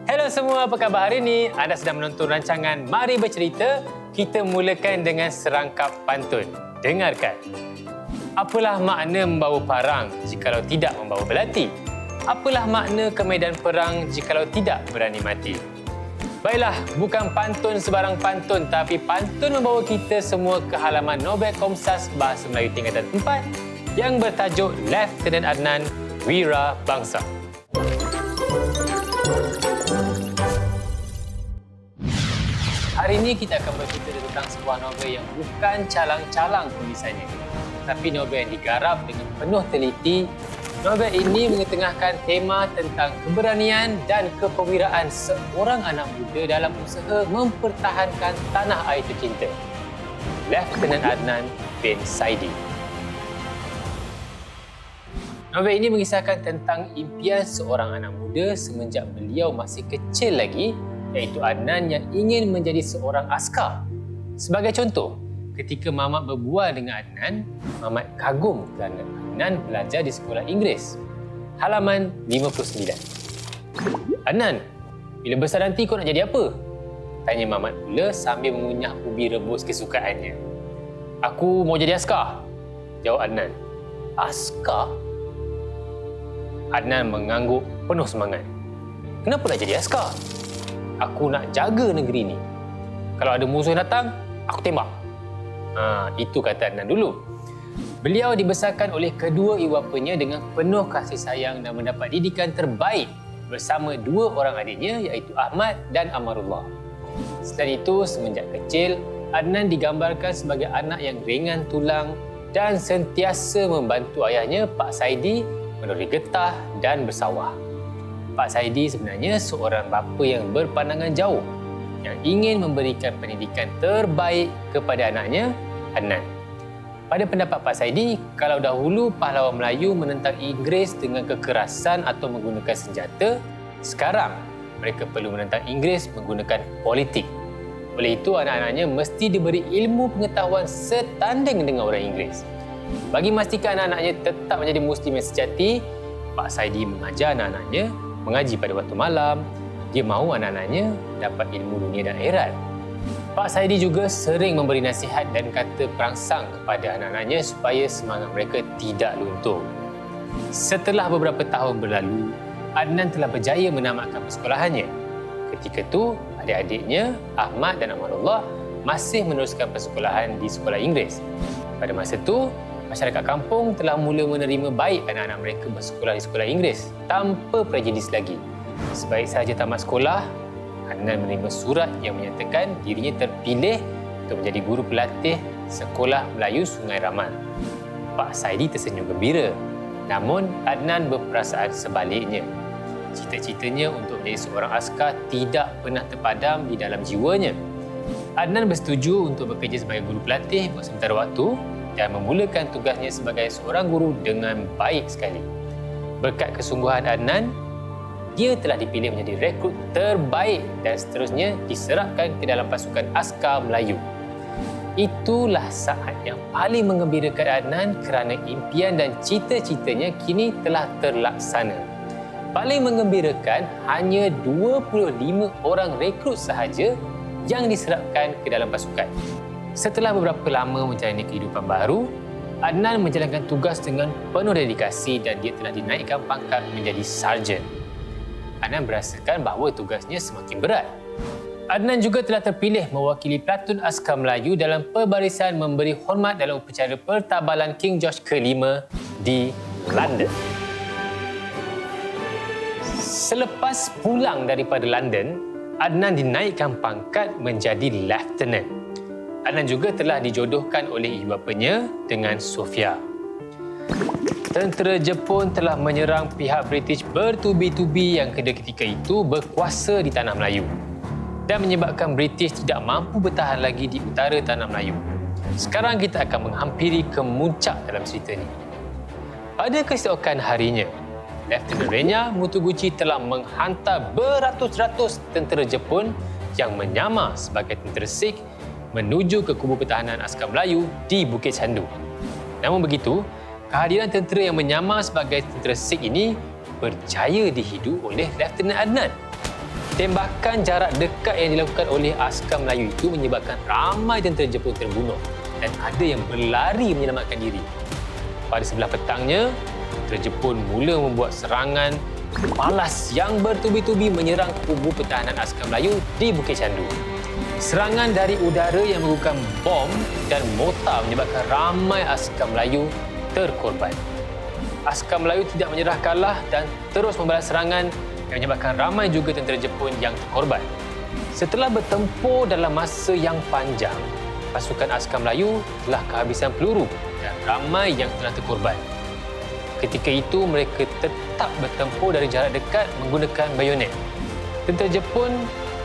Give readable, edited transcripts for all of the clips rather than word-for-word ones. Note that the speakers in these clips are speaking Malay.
Hello semua, apa khabar hari ini? Anda sedang menonton rancangan Mari Bercerita. Kita mulakan dengan serangkap pantun. Dengarkan. Apalah makna membawa parang jikalau tidak membawa belati? Apalah makna ke medan perang jikalau tidak berani mati? Baiklah, bukan pantun sebarang pantun, tapi pantun membawa kita semua ke halaman Nobel Komsas Bahasa Melayu Tingkatan 4 yang bertajuk Lieutenant Adnan, Wira Bangsa. Hari ini kita akan bercerita tentang sebuah novel yang bukan calang-calang penulisannya, tapi novel yang digarap dengan penuh teliti. Novel ini mengetengahkan tema tentang keberanian dan kepewiraan seorang anak muda dalam usaha mempertahankan tanah air tercinta. Lieutenant Adnan bin Saidi. Novel ini mengisahkan tentang impian seorang anak muda semenjak beliau masih kecil lagi, iaitu Adnan yang ingin menjadi seorang askar. Sebagai contoh, ketika Mamat berbual dengan Adnan, Mamat kagum kerana Adnan belajar di sekolah Inggeris. Halaman 59. Adnan, bila besar nanti kau nak jadi apa? Tanya Mamat pula sambil mengunyah ubi rebus kesukaannya. Aku mau jadi askar, jawab Adnan. Askar? Adnan mengangguk penuh semangat. Kenapa nak jadi askar? Aku nak jaga negeri ni. Kalau ada musuh yang datang, aku tembak. Itu kata Adnan dulu. Beliau dibesarkan oleh kedua ibu bapanya dengan penuh kasih sayang dan mendapat didikan terbaik bersama dua orang adiknya iaitu Ahmad dan Amarullah. Selain itu, semenjak kecil, Adnan digambarkan sebagai anak yang ringan tulang dan sentiasa membantu ayahnya, Pak Saidi, menuri getah dan bersawah. Pak Saidi sebenarnya seorang bapa yang berpandangan jauh yang ingin memberikan pendidikan terbaik kepada anaknya, Adnan. Pada pendapat Pak Saidi, kalau dahulu pahlawan Melayu menentang Inggeris dengan kekerasan atau menggunakan senjata, sekarang mereka perlu menentang Inggeris menggunakan politik. Oleh itu, anak-anaknya mesti diberi ilmu pengetahuan setanding dengan orang Inggeris. Bagi memastikan anak-anaknya tetap menjadi Muslim yang sejati, Pak Saidi mengajar anak-anaknya mengaji pada waktu malam. Dia mahu anak-anaknya dapat ilmu dunia dan akhirat. Pak Saidi juga sering memberi nasihat dan kata perangsang kepada anak-anaknya supaya semangat mereka tidak luntur. Setelah beberapa tahun berlalu, Adnan telah berjaya menamatkan persekolahannya. Ketika itu, adik-adiknya Ahmad dan Amarullah masih meneruskan persekolahan di sekolah Inggeris. Pada masa itu, masyarakat kampung telah mula menerima baik anak-anak mereka bersekolah di sekolah Inggeris tanpa prejudis lagi. Sebaik sahaja tamat sekolah, Adnan menerima surat yang menyatakan dirinya terpilih untuk menjadi guru pelatih Sekolah Melayu Sungai Ramal. Pak Saidi tersenyum gembira. Namun, Adnan berperasaan sebaliknya. Cita-citanya untuk menjadi seorang askar tidak pernah terpadam di dalam jiwanya. Adnan bersetuju untuk bekerja sebagai guru pelatih untuk sementara waktu dan memulakan tugasnya sebagai seorang guru dengan baik sekali. Berkat kesungguhan Adnan, dia telah dipilih menjadi rekrut terbaik dan seterusnya diserahkan ke dalam pasukan askar Melayu. Itulah saat yang paling menggembirakan Adnan kerana impian dan cita-citanya kini telah terlaksana. Paling menggembirakan, hanya 25 orang rekrut sahaja yang diserahkan ke dalam pasukan. Setelah beberapa lama menjalani kehidupan baru, Adnan menjalankan tugas dengan penuh dedikasi dan dia telah dinaikkan pangkat menjadi sarjan. Adnan merasakan bahawa tugasnya semakin berat. Adnan juga telah terpilih mewakili platoon askar Melayu dalam pembarisan memberi hormat dalam upacara pertabalan King George ke-5 di London. Selepas pulang daripada London, Adnan dinaikkan pangkat menjadi lieutenant. Adnan juga telah dijodohkan oleh ibu bapanya dengan Sofia. Tentera Jepun telah menyerang pihak British bertubi-tubi yang ketika itu berkuasa di Tanah Melayu dan menyebabkan British tidak mampu bertahan lagi di utara Tanah Melayu. Sekarang kita akan menghampiri kemuncak dalam cerita ini. Pada keesokan harinya, Lieutenant Renya Mutoguchi telah menghantar beratus-ratus tentera Jepun yang menyamar sebagai tentera Sikh menuju ke kubu pertahanan askar Melayu di Bukit Candu. Namun begitu, kehadiran tentera yang menyamar sebagai tentera Sikh ini berjaya dihidu oleh Lieutenant Adnan. Tembakan jarak dekat yang dilakukan oleh askar Melayu itu menyebabkan ramai tentera Jepun terbunuh dan ada yang berlari menyelamatkan diri. Pada sebelah petangnya, tentera Jepun mula membuat serangan balas yang bertubi-tubi menyerang kubu pertahanan askar Melayu di Bukit Candu. Serangan dari udara yang menggunakan bom dan mortar menyebabkan ramai askar Melayu terkorban. Askar Melayu tidak menyerah kalah dan terus membalas serangan yang menyebabkan ramai juga tentera Jepun yang terkorban. Setelah bertempur dalam masa yang panjang, pasukan askar Melayu telah kehabisan peluru dan ramai yang telah terkorban. Ketika itu, mereka tetap bertempur dari jarak dekat menggunakan bayonet. Tentera Jepun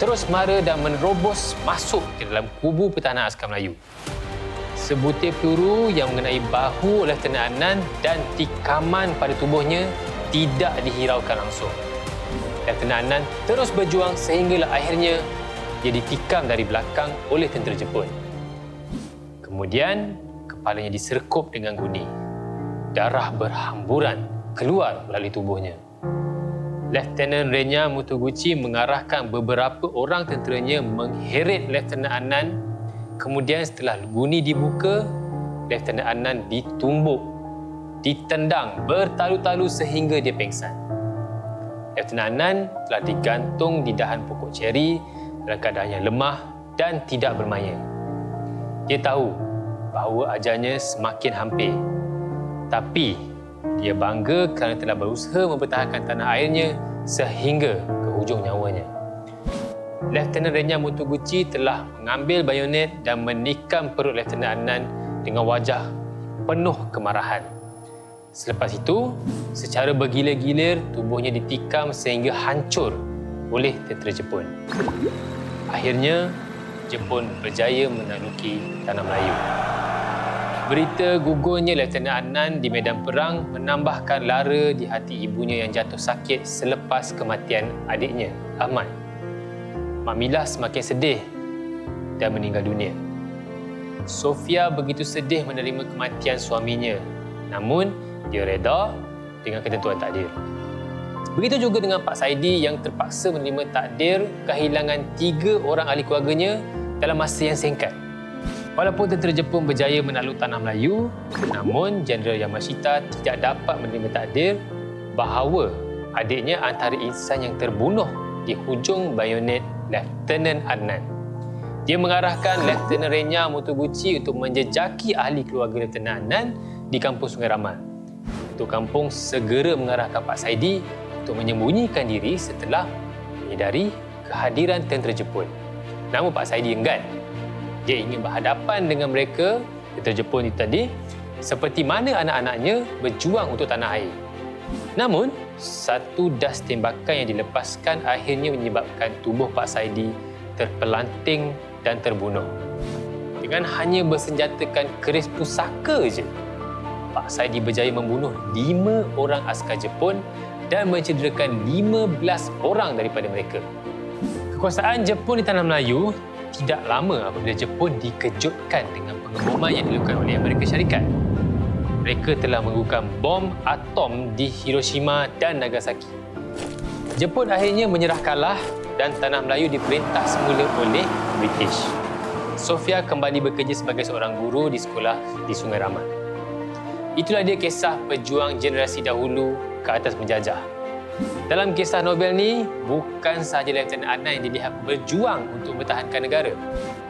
terus mara dan menerobos masuk ke dalam kubu pertahanan askar Melayu. Sebutir peluru yang mengenai bahu Lieutenant Adnan dan tikaman pada tubuhnya tidak dihiraukan langsung. Lieutenant Adnan terus berjuang sehinggalah akhirnya dia ditikam dari belakang oleh tentera Jepun. Kemudian, kepalanya diserkup dengan guni. Darah berhamburan keluar melalui tubuhnya. Lieutenant Renya Motoguchi mengarahkan beberapa orang tenteranya mengheret Lieutenant Adnan. Kemudian setelah guni dibuka, Lieutenant Adnan ditumbuk, ditendang bertalu-talu sehingga dia pengsan. Lieutenant Adnan telah digantung di dahan pokok ceri dalam keadaan yang lemah dan tidak bermaya. Dia tahu bahawa ajalnya semakin hampir. Tapi dia bangga kerana telah berusaha mempertahankan tanah airnya sehingga ke hujung nyawanya. Lieutenant Renya Motoguchi telah mengambil bayonet dan menikam perut Lieutenant Adnan dengan wajah penuh kemarahan. Selepas itu, secara bergilir-gilir tubuhnya ditikam sehingga hancur oleh tentera Jepun. Akhirnya, Jepun berjaya menakluki tanah Melayu. Berita gugurnya Lieutenant Adnan di medan perang menambahkan lara di hati ibunya yang jatuh sakit selepas kematian adiknya, Ahmad. Mak Milah semakin sedih dan meninggal dunia. Sofia begitu sedih menerima kematian suaminya. Namun, dia reda dengan ketentuan takdir. Begitu juga dengan Pak Saidi yang terpaksa menerima takdir kehilangan 3 orang ahli keluarganya dalam masa yang singkat. Walaupun tentera Jepun berjaya menakluk tanah Melayu, namun Jeneral Yamashita tidak dapat menerima takdir bahawa adiknya antara insan yang terbunuh di hujung bayonet Lieutenant Adnan. Dia mengarahkan Lieutenant Renya Motoguchi untuk menjejaki ahli keluarga Lieutenant Adnan di kampung Sungai Ramal. Ketua kampung segera mengarahkan Pak Saidi untuk menyembunyikan diri setelah menyedari kehadiran tentera Jepun. Namun Pak Saidi enggan. Dia ingin berhadapan dengan mereka, tentera Jepun itu tadi, seperti mana anak-anaknya berjuang untuk tanah air. Namun, satu das tembakan yang dilepaskan akhirnya menyebabkan tubuh Pak Saidi terpelanting dan terbunuh. Dengan hanya bersenjatakan keris pusaka saja, Pak Saidi berjaya membunuh 5 orang askar Jepun dan mencederakan 15 orang daripada mereka. Kekuasaan Jepun di tanah Melayu tidak lama apabila Jepun dikejutkan dengan pengeboman yang dilakukan oleh Amerika Syarikat. Mereka telah menggunakan bom atom di Hiroshima dan Nagasaki. Jepun akhirnya menyerah kalah dan tanah Melayu diperintah semula oleh British. Sofia kembali bekerja sebagai seorang guru di sekolah di Sungai Ramal. Itulah dia kisah pejuang generasi dahulu ke atas penjajah. Dalam kisah novel ni, bukan sahaja Lieutenant Adnan yang dilihat berjuang untuk mempertahankan negara.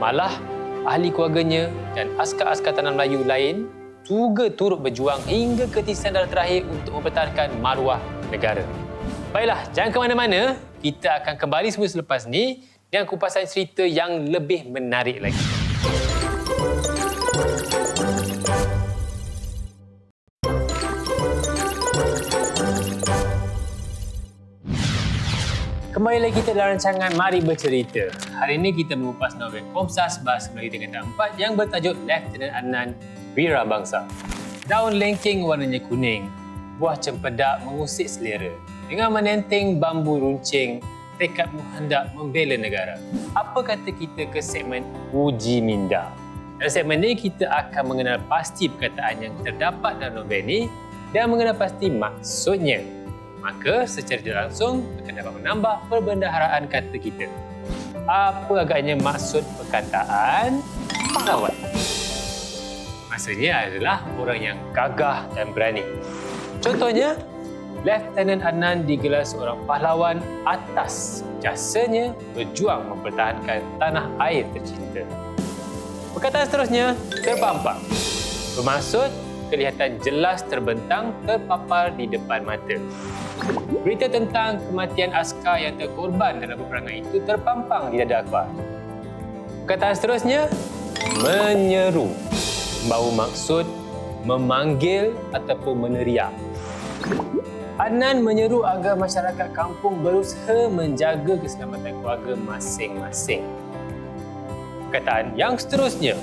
Malah, ahli keluarganya dan askar-askar tanah Melayu lain juga turut berjuang hingga ke titisan darah terakhir untuk mempertahankan maruah negara. Baiklah, jangan ke mana-mana. Kita akan kembali semula selepas ni dengan kupasan cerita yang lebih menarik lagi. Kembali lagi kita dalam rancangan Mari Bercerita. Hari ini kita mengupas novel Komsas Bahasa Melayu tingkatan 4 yang bertajuk Lieutenant Adnan Wira Bangsa. Daun lengking warnanya kuning, buah cempedak mengusik selera. Dengan menenteng bambu runcing, tekadmu hendak membela negara. Apa kata kita ke segmen Uji Minda? Dalam segmen ini kita akan mengenal pasti perkataan yang terdapat dalam novel ini dan mengenal pasti maksudnya. maka secara tidak langsung akan dapat menambah perbendaharaan kata kita. Apa agaknya maksud perkataan pahlawan? Maksudnya adalah orang yang gagah dan berani. Contohnya, Lieutenant Adnan digelar seorang pahlawan atas jasanya berjuang mempertahankan tanah air tercinta. Perkataan seterusnya, terpampang. Bermaksud kelihatan jelas terbentang terpapar di depan mata. Berita tentang kematian askar yang terkorban dalam peperangan itu terpampang di dada akhbar. Perkataan seterusnya, menyeru. Membawa maksud memanggil ataupun meneriak. Adnan menyeru agar masyarakat kampung berusaha menjaga keselamatan keluarga masing-masing. Perkataan yang seterusnya,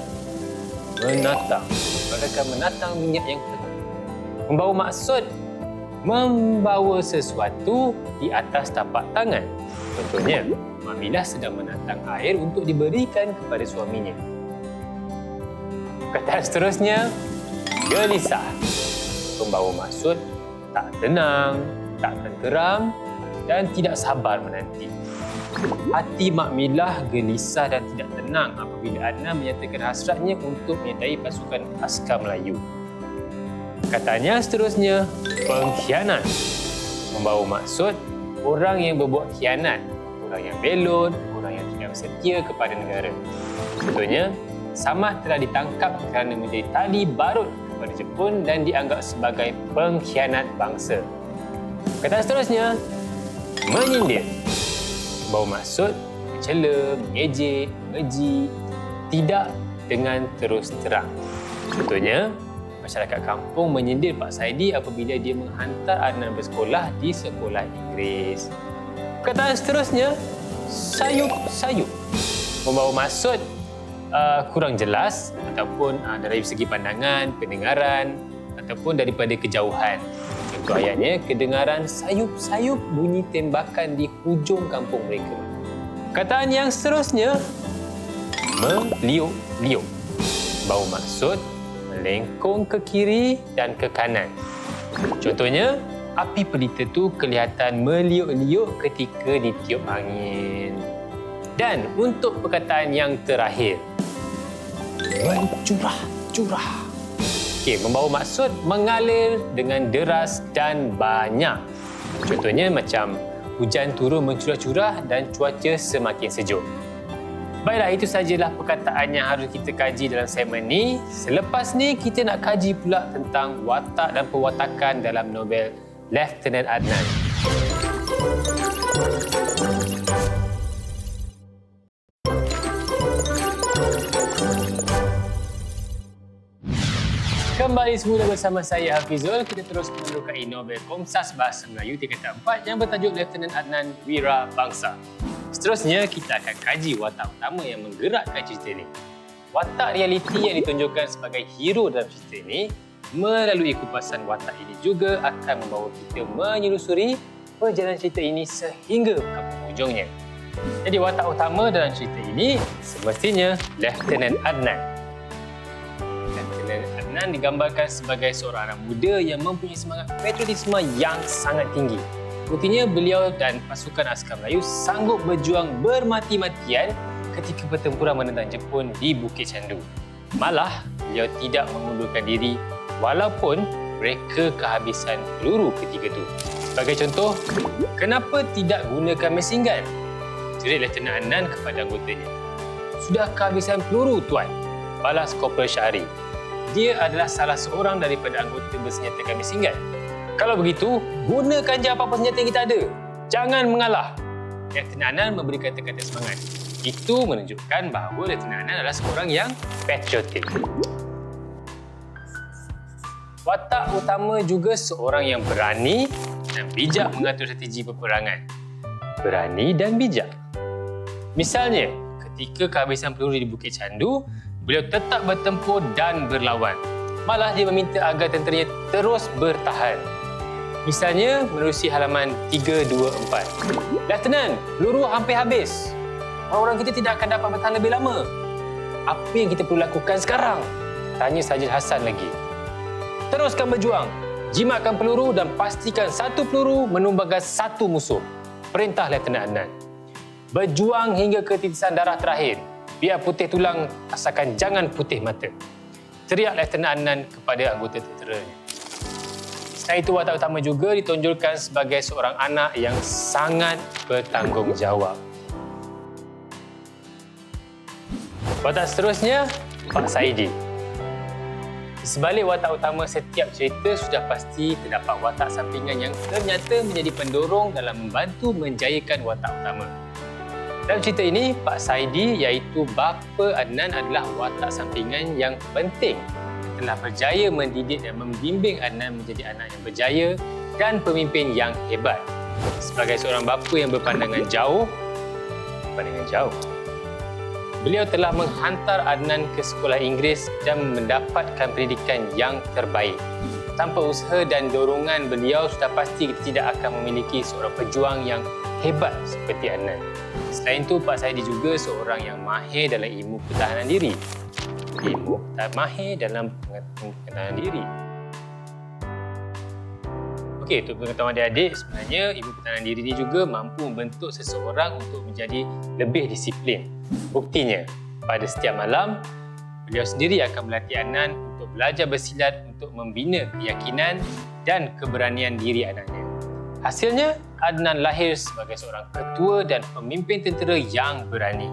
menatang. Mereka menatang minyak yang penuh. Membawa maksud membawa sesuatu di atas tapak tangan. Contohnya, Mamilah sedang menatang air untuk diberikan kepada suaminya. Perkataan seterusnya, gelisah. Membawa maksud tak tenang, tak tenteram dan tidak sabar menanti. Hati Mak Milah gelisah dan tidak tenang apabila Adnan menyatakan hasratnya untuk menyertai pasukan askar Melayu. Katanya seterusnya, pengkhianat. Membawa maksud orang yang berbuat khianat, orang yang belot, orang yang tidak setia kepada negara. Contohnya, Samad telah ditangkap kerana menjadi tali barut kepada Jepun dan dianggap sebagai pengkhianat bangsa. Kata seterusnya, menyindir. Membawa maksud mencela, mengejek, mengeji, tidak dengan terus terang. Contohnya, masyarakat kampung menyindir Pak Saidi apabila dia menghantar Adnan bersekolah di sekolah Inggeris. Perkataan seterusnya, sayup-sayup. Membawa maksud kurang jelas ataupun dari segi pandangan, pendengaran ataupun daripada kejauhan. Contoh ayatnya, kedengaran sayup-sayup bunyi tembakan di hujung kampung mereka. Kataan yang seterusnya, meliuk-liuk. Bau maksud melengkung ke kiri dan ke kanan. Contohnya, api pelita tu kelihatan meliuk-liuk ketika ditiup angin. Dan untuk perkataan yang terakhir, mencurah-curah. Okey, membawa maksud mengalir dengan deras dan banyak. Contohnya macam hujan turun mencurah-curah dan cuaca semakin sejuk. Baiklah, itu sajalah perkataan yang harus kita kaji dalam segmen ni. Selepas ni, kita nak kaji pula tentang watak dan perwatakan dalam novel Lieutenant Adnan. Kembali semula bersama saya Hafizul. Kita terus menerokai novel Komsas Bahasa Melayu tingkatan 4 yang bertajuk Lieutenant Adnan Wira Bangsa. Seterusnya, kita akan kaji watak utama yang menggerakkan cerita ini. Watak realiti yang ditunjukkan sebagai hero dalam cerita ini, melalui kupasan watak ini juga akan membawa kita menyelusuri perjalanan cerita ini sehingga ke penghujungnya. Jadi watak utama dalam cerita ini semestinya Lieutenant Adnan. Adnan digambarkan sebagai seorang anak muda yang mempunyai semangat patriotisme yang sangat tinggi. Buktinya, beliau dan pasukan askar Melayu sanggup berjuang bermati-matian ketika pertempuran menentang Jepun di Bukit Candu. Malah, beliau tidak mengundurkan diri walaupun mereka kehabisan peluru ketika itu. Sebagai contoh, kenapa tidak gunakan mesin gun? Jerit Lieutenant Adnan kepada anggotanya. Sudah kehabisan peluru, Tuan, balas Korporal Syahri. Dia adalah salah seorang daripada anggota bersenjatakan mesin gun. Kalau begitu, gunakan je apa-apa senjata yang kita ada. Jangan mengalah. Lieutenant Adnan memberi kata-kata semangat. Itu menunjukkan bahawa Lieutenant Adnan adalah seorang yang patriotik. Watak utama juga seorang yang berani dan bijak mengatur strategi peperangan. Berani dan bijak. Misalnya, ketika kehabisan peluru di Bukit Candu, beliau tetap bertempur dan berlawan. Malah dia meminta agar tenteranya terus bertahan. Misalnya, menerusi halaman 324. Lieutenant, peluru hampir habis. Orang-orang kita tidak akan dapat bertahan lebih lama. Apa yang kita perlu lakukan sekarang? Tanya Sarjan Hassan lagi. Teruskan berjuang. Jimatkan peluru dan pastikan satu peluru menumbangkan satu musuh. Perintah Lieutenant Adnan. Berjuang hingga ketitisan darah terakhir. Biar putih tulang, asalkan jangan putih mata. Teriak Lieutenant Adnan kepada anggota tenteranya. Selain itu, watak utama juga ditonjolkan sebagai seorang anak yang sangat bertanggungjawab. Watak seterusnya, Pak Saidi. Di sebalik watak utama setiap cerita sudah pasti terdapat watak sampingan yang ternyata menjadi pendorong dalam membantu menjayakan watak utama. Dalam cerita ini, Pak Saidi iaitu bapa Adnan adalah watak sampingan yang penting yang telah berjaya mendidik dan membimbing Adnan menjadi anak yang berjaya dan pemimpin yang hebat. Sebagai seorang bapa yang berpandangan jauh, beliau telah menghantar Adnan ke sekolah Inggeris dan mendapatkan pendidikan yang terbaik. Tanpa usaha dan dorongan beliau, sudah pasti kita tidak akan memiliki seorang pejuang yang hebat seperti Adnan. Selain itu, Pak Saidi juga seorang yang mahir dalam ilmu pertahanan diri. Pertahanan diri. Okey, untuk pengetahuan adik-adik, sebenarnya ilmu pertahanan diri ini juga mampu membentuk seseorang untuk menjadi lebih disiplin. Buktinya, pada setiap malam, beliau sendiri akan melatih Adnan untuk belajar bersilat untuk membina keyakinan dan keberanian diri anaknya. Hasilnya, Adnan lahir sebagai seorang ketua dan pemimpin tentera yang berani.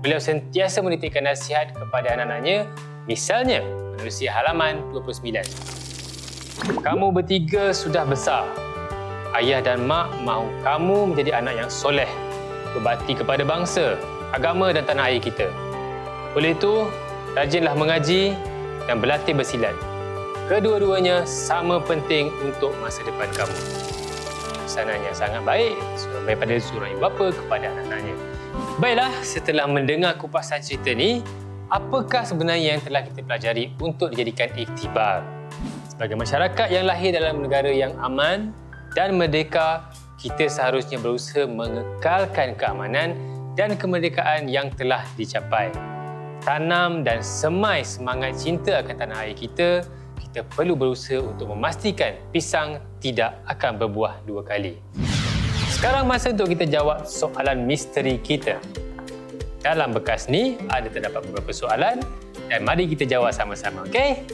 Beliau sentiasa menitikkan nasihat kepada anak-anaknya, misalnya menerusi halaman 29. Kamu bertiga sudah besar. Ayah dan mak mahu kamu menjadi anak yang soleh, berbakti kepada bangsa, agama dan tanah air kita. Oleh itu, rajinlah mengaji dan berlatih bersilat. Kedua-duanya sama penting untuk masa depan kamu. Pesanannya sangat baik daripada seorang ibu bapa kepada anak-anaknya. Baiklah, setelah mendengar kupasan cerita ni, apakah sebenarnya yang telah kita pelajari untuk dijadikan iktibar? Sebagai masyarakat yang lahir dalam negara yang aman dan merdeka, kita seharusnya berusaha mengekalkan keamanan dan kemerdekaan yang telah dicapai. Tanam dan semai semangat cinta akan tanah air kita, kita perlu berusaha untuk memastikan pisang tidak akan berbuah dua kali. Sekarang masa untuk kita jawab soalan misteri kita. Dalam bekas ni ada terdapat beberapa soalan dan mari kita jawab sama-sama, okey?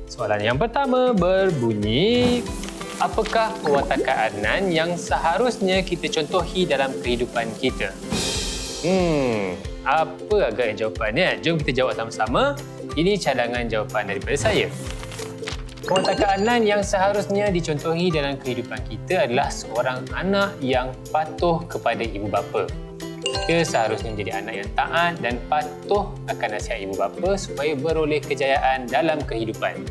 Soalan yang pertama berbunyi, apakah pewatakan Adnan yang seharusnya kita contohi dalam kehidupan kita? Apa agaknya jawapannya? Jom kita jawab sama-sama. Ini cadangan jawapan daripada saya. Pewatakan Adnan yang seharusnya dicontohi dalam kehidupan kita adalah seorang anak yang patuh kepada ibu bapa. Kita seharusnya menjadi anak yang taat dan patuh akan nasihat ibu bapa supaya beroleh kejayaan dalam kehidupan.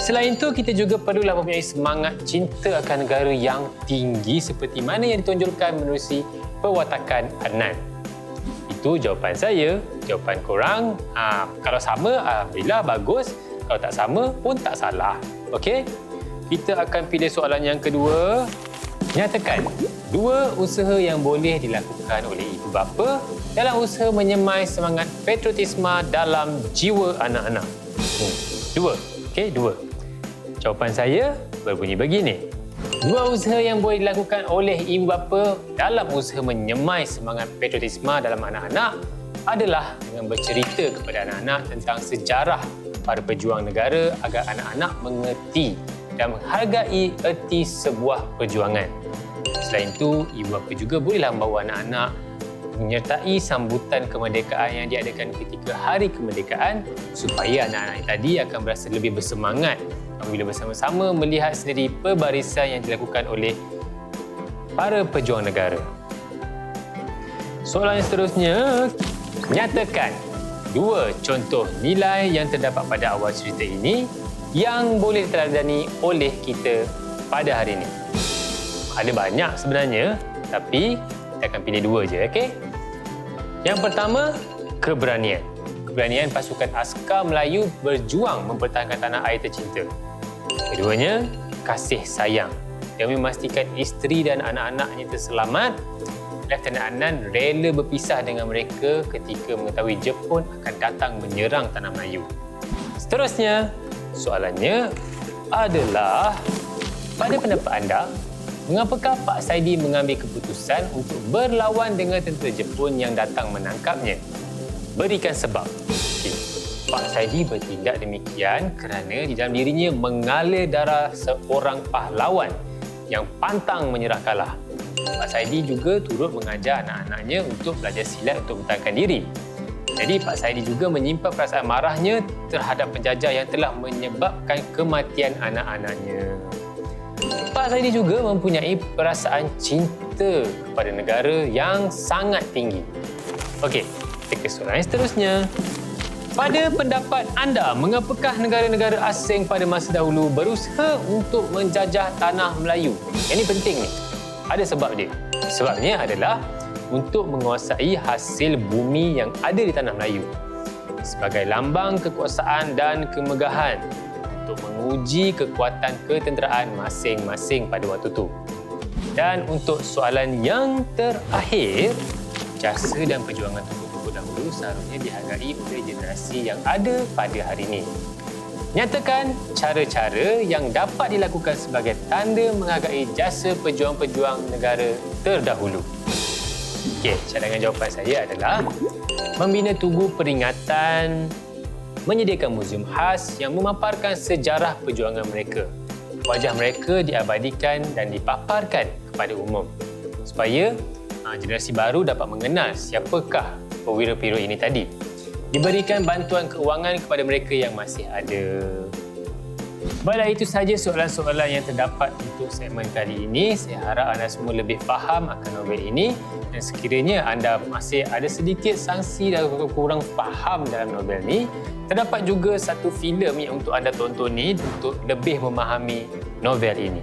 Selain itu, kita juga perlulah mempunyai semangat cinta akan negara yang tinggi seperti mana yang ditonjolkan menerusi pewatakan Adnan. Itu jawapan saya. Jawapan korang, kalau sama, alhamdulillah bagus. Kalau tak sama pun tak salah. Okey? Kita akan pilih soalan yang kedua. Nyatakan 2 usaha yang boleh dilakukan oleh ibu bapa dalam usaha menyemai semangat patriotisme dalam jiwa anak-anak. 2. Okey, 2. Jawapan saya berbunyi begini. 2 usaha yang boleh dilakukan oleh ibu bapa dalam usaha menyemai semangat patriotisme dalam anak-anak adalah dengan bercerita kepada anak-anak tentang sejarah para pejuang negara agar anak-anak mengerti dan menghargai erti sebuah perjuangan. Selain itu, ibu bapa juga bolehlah membawa anak-anak menyertai sambutan kemerdekaan yang diadakan ketika Hari Kemerdekaan supaya anak-anak tadi akan berasa lebih bersemangat apabila bersama-sama melihat sendiri pembarisan yang dilakukan oleh para pejuang negara. Soalan seterusnya, nyatakan 2 contoh nilai yang terdapat pada awal cerita ini yang boleh diteladani oleh kita pada hari ini. Ada banyak sebenarnya, tapi kita akan pilih 2 je, okey? Yang pertama, keberanian. Keberanian pasukan askar Melayu berjuang mempertahankan tanah air tercinta. Keduanya, kasih sayang. Demi memastikan isteri dan anak-anaknya terselamat, Lieutenant Adnan rela berpisah dengan mereka ketika mengetahui Jepun akan datang menyerang tanah Melayu. Seterusnya, soalannya, adalah, pada pendapat anda, mengapakah Pak Saidi mengambil keputusan untuk berlawan dengan tentera Jepun yang datang menangkapnya? Berikan sebab. Okey. Pak Saidi bertindak demikian kerana di dalam dirinya mengalir darah seorang pahlawan yang pantang menyerah kalah. Pak Saidi juga turut mengajar anak-anaknya untuk belajar silat untuk bertahankan diri. Jadi Pak Saidi juga menyimpan perasaan marahnya terhadap penjajah yang telah menyebabkan kematian anak-anaknya. Pak Saidi juga mempunyai perasaan cinta kepada negara yang sangat tinggi. Okey, kita ke soalan yang seterusnya. Pada pendapat anda, mengapakah negara-negara asing pada masa dahulu berusaha untuk menjajah tanah Melayu? Ini penting ni. Ada sebab dia. Sebabnya adalah untuk menguasai hasil bumi yang ada di tanah Melayu sebagai lambang kekuasaan dan kemegahan untuk menguji kekuatan ketenteraan masing-masing pada waktu itu. Dan untuk soalan yang terakhir, jasa dan perjuangan tokoh-tokoh dahulu seharusnya dihargai oleh generasi yang ada pada hari ini. Nyatakan cara-cara yang dapat dilakukan sebagai tanda menghargai jasa pejuang-pejuang negara terdahulu. Okey, cadangan jawapan saya adalah membina tugu peringatan, menyediakan muzium khas yang memaparkan sejarah perjuangan mereka. Wajah mereka diabadikan dan dipaparkan kepada umum supaya generasi baru dapat mengenal siapakah perwira-perwira ini tadi. Diberikan bantuan keuangan kepada mereka yang masih ada. Baiklah, itu sahaja soalan-soalan yang terdapat untuk segmen kali ini. Saya harap anda semua lebih faham akan novel ini, dan sekiranya anda masih ada sedikit sangsi dan kurang faham dalam novel ini, terdapat juga satu filem yang untuk anda tonton ni untuk lebih memahami novel ini.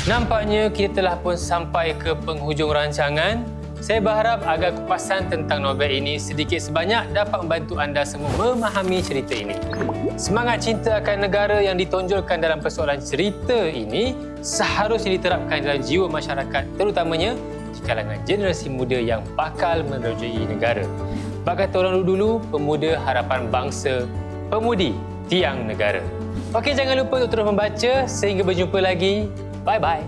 Nampaknya kita telah pun sampai ke penghujung rancangan. Saya berharap agar kupasan tentang novel ini sedikit sebanyak dapat membantu anda semua memahami cerita ini. Semangat cinta akan negara yang ditonjolkan dalam persoalan cerita ini seharusnya diterapkan dalam jiwa masyarakat, terutamanya di kalangan generasi muda yang bakal menerjui negara. Bak kata orang dulu, pemuda harapan bangsa, pemudi tiang negara. Okey, jangan lupa untuk terus membaca. Sehingga berjumpa lagi. Bye-bye.